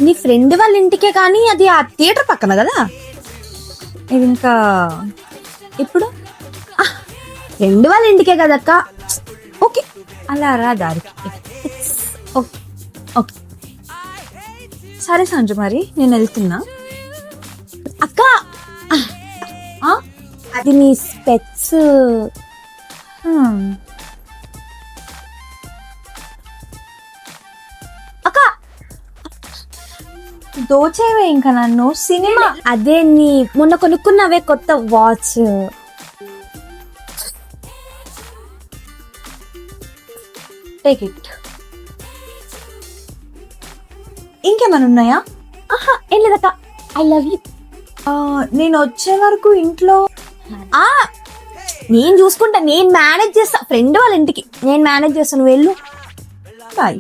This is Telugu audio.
నీ ఫ్రెండ్ వాళ్ళ ఇంటికే కానీ అది ఆ థియేటర్ పక్కన కదా. ఇది ఇంకా ఇప్పుడు ఫ్రెండ్ వాళ్ళ ఇంటికే కదక్క. ఓకే, అలా రా దారికి. ఓకే ఓకే, సరే సంజు, మరి నేను వెళ్తున్నా. అక్క అది నీ స్పెట్స్. అక్క దోచేవే ఇంకా నన్ను. సినిమా అదే నీ మొన్న కొనుక్కున్నవే కొత్త వాచ్. Take it. ఇంకేమైనా ఉన్నాయా? ఏం లేదక్క. I love you. నేను వచ్చే వరకు ఇంట్లో నేను చూసుకుంటా, నేను మేనేజ్ చేస్తా. ఫ్రెండ్ వాళ్ళ ఇంటికి నేను మేనేజ్ చేస్తాను, వెళ్ళు. బాయ్.